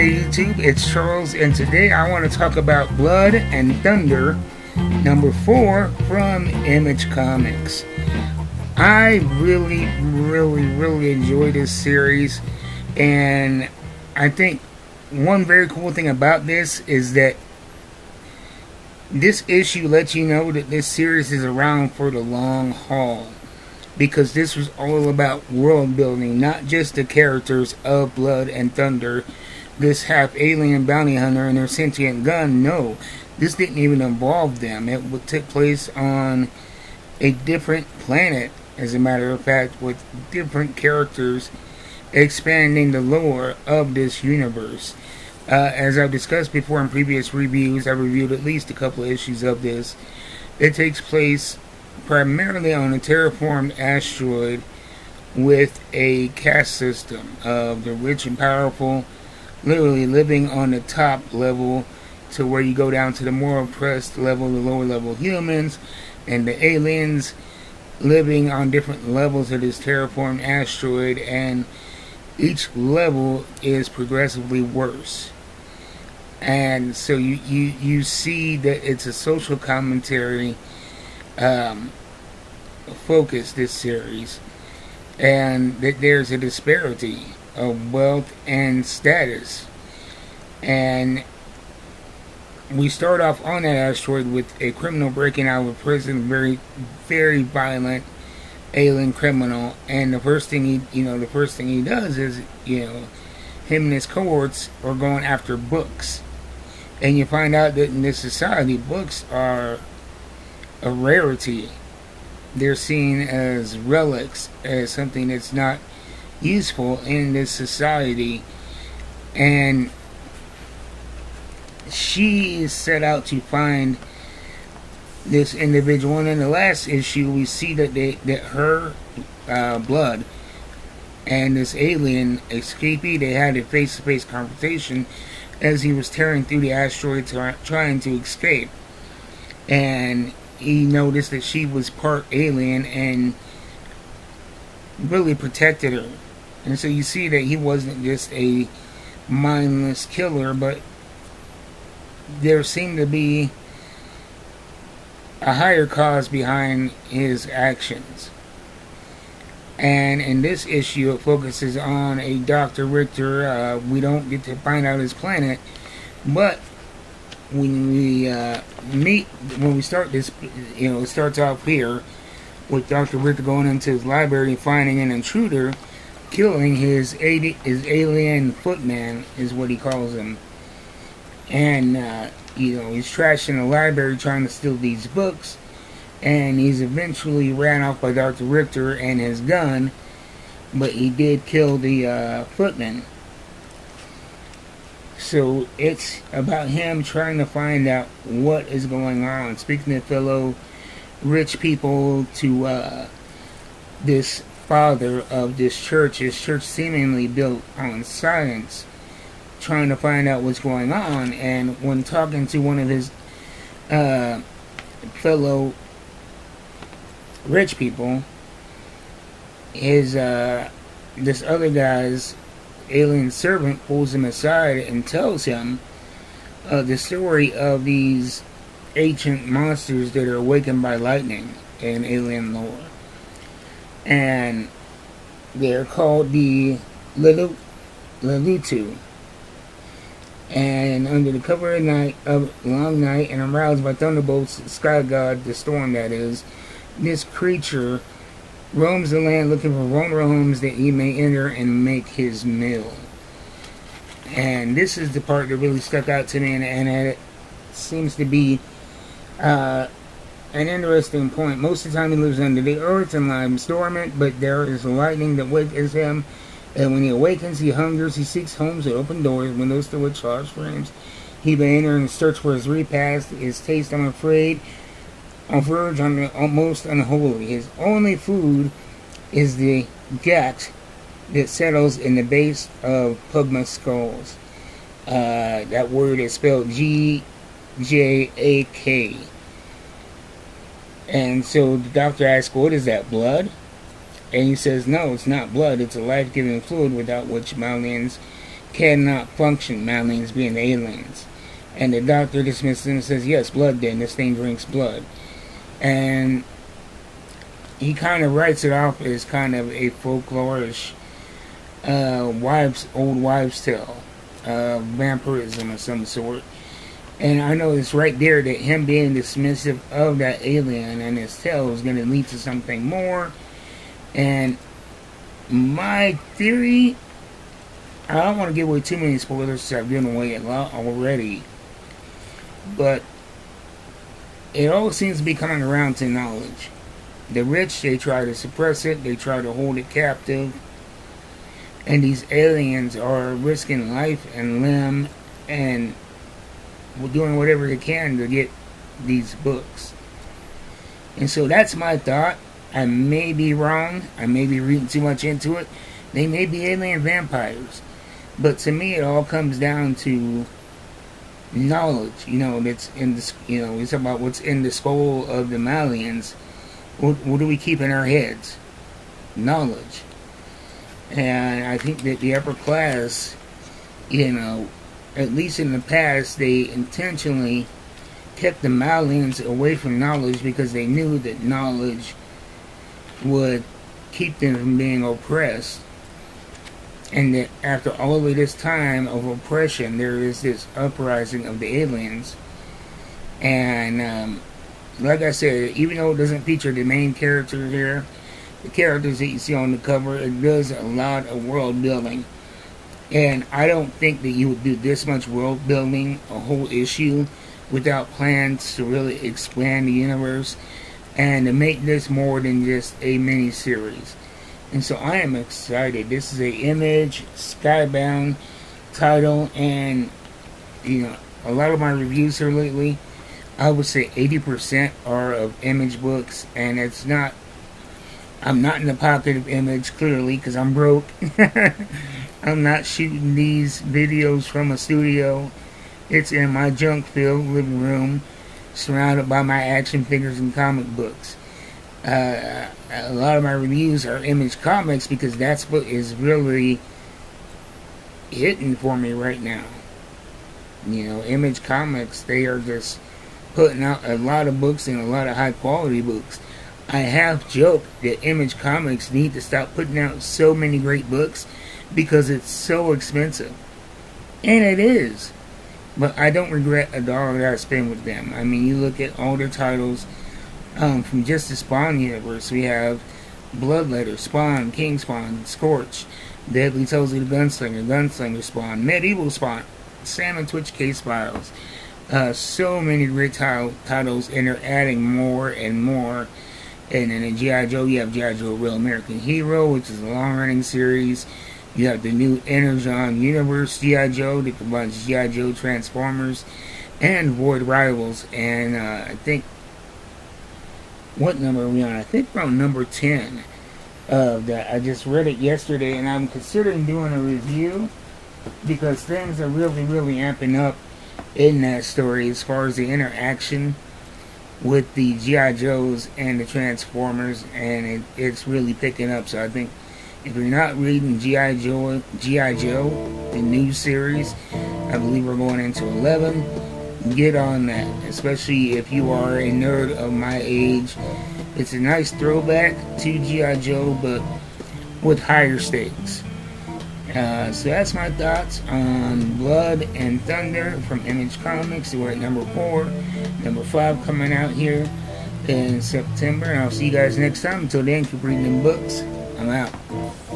Hey YouTube, it's Charles, and today I want to talk about Blood and Thunder, number 4 from Image Comics. I really enjoy this series, and I think one very cool thing about this is that this issue lets you know that this series is around for the long haul. Because this was all about world building, not just the characters of Blood and Thunder, this half alien bounty hunter and their sentient gun. No, this didn't even involve them. It took place on a different planet, as a matter of fact, with different characters expanding the lore of this universe. As I've discussed before in previous reviews, I've reviewed at least a couple of issues of this. It takes place primarily on a terraformed asteroid with a caste system of the rich and powerful literally living on the top level, to where you go down to the more oppressed level, the lower level humans, and the aliens living on different levels of this terraformed asteroid, and each level is progressively worse. And so you see that it's a social commentary focus, this series, and that there's a disparity of wealth and status. And we start off on that asteroid with a criminal breaking out of a prison, very violent alien criminal, and the first thing he does is, him and his cohorts are going after books. And you find out that in this society, books are a rarity. They're seen as relics, as something that's not useful in this society. And she is set out to find this individual. And in the last issue, we see that her Blood and this alien escapee, they had a face-to-face confrontation as he was tearing through the asteroid trying to escape. And he noticed that she was part alien and really protected her. And so you see that he wasn't just a mindless killer, but there seemed to be a higher cause behind his actions. And in this issue, it focuses on a Dr. Richter. We don't get to find out his planet, but when we start this, it starts off here with Dr. Richter going into his library, finding an intruder, killing his alien footman, is what he calls him. And he's trashing the library trying to steal these books, and he's eventually ran off by Dr. Richter and his gun, but he did kill the footman. So it's about him trying to find out what is going on, speaking to fellow rich people, to this father of this church. His church seemingly built on science, trying to find out what's going on. And when talking to one of his fellow rich people, his this other guy's alien servant pulls him aside and tells him the story of these ancient monsters that are awakened by lightning in alien lore. And they're called the Lelutu. And under the cover of long night and aroused by thunderbolts, sky god, the storm that is, this creature roams the land looking for vulnerable homes that he may enter and make his meal. And this is the part that really stuck out to me, and it seems to be an interesting point. Most of the time he lives under the earth and lies dormant, but there is lightning that wakens him, and when he awakens, he hungers, he seeks homes with open doors, windows through which large frames he may enter and search for his repast. His taste, I'm afraid, on verge on the almost unholy. His only food is the gat that settles in the base of Pugma skulls. That word is spelled G-J-A-K. And so the doctor asks, what is that, blood? And he says, no, it's not blood. It's a life-giving fluid without which Malians cannot function, Malians being the aliens. And the doctor dismisses him and says, yes, blood then, this thing drinks blood. And he kind of writes it off as kind of a folklorish old wives' tale of vampirism of some sort. And I know it's right there that him being dismissive of that alien and his tale is going to lead to something more. And my theory, I don't want to give away too many spoilers because I've given away a lot already. But it all seems to be coming around to knowledge. The rich, they try to suppress it, they try to hold it captive. And these aliens are risking life and limb and doing whatever they can to get these books. And so that's my thought. I may be wrong. I may be reading too much into it. They may be alien vampires. But to me, it all comes down to knowledge. That's in this. It's about what's in the skull of the Malians. What do we keep in our heads? Knowledge. And I think that the upper class, at least in the past, they intentionally kept the Malians away from knowledge because they knew that knowledge would keep them from being oppressed. And that after all of this time of oppression, there is this uprising of the aliens. And like I said, even though it doesn't feature the main character here, the characters that you see on the cover, it does a lot of world building. And I don't think that you would do this much world building, a whole issue, without plans to really expand the universe and to make this more than just a mini-series. And so I am excited. This is a Image Skybound title, and a lot of my reviews here lately, I would say 80% are of Image books, and I'm not in the pocket of Image, clearly, because I'm broke. I'm not shooting these videos from a studio. It's in my junk-filled living room, surrounded by my action figures and comic books. A lot of my reviews are Image Comics because that's what is really hitting for me right now. Image Comics, they are just putting out a lot of books and a lot of high-quality books. I have joked that Image Comics need to stop putting out so many great books because it's so expensive. And it is. But I don't regret a dollar that I spend with them. I mean, you look at all their titles from just the Spawn universe. We have Bloodletter, Spawn, King Spawn, Scorch, Deadly Tales of the Gunslinger, Gunslinger Spawn, Medieval Spawn, Sam and Twitch Case Files. So many great titles, and they're adding more and more. And then in G.I. Joe, you have G.I. Joe Real American Hero, which is a long-running series. You have the new Energon Universe G.I. Joe that combines G.I. Joe, Transformers, and Void Rivals. And I think, what number are we on? I think we're on number 10 of that. I just read it yesterday, and I'm considering doing a review because things are really, really amping up in that story as far as the interaction with the G.I. Joes and the Transformers, and it's really picking up. So I think if you're not reading G.I. Joe, the new series, I believe we're going into 11, get on that, especially if you are a nerd of my age. It's a nice throwback to G.I. Joe, but with higher stakes. So that's my thoughts on Blood and Thunder from Image Comics. We're at number 4. Number 5 coming out here in September. And I'll see you guys next time. Until then, keep reading them books. I'm out.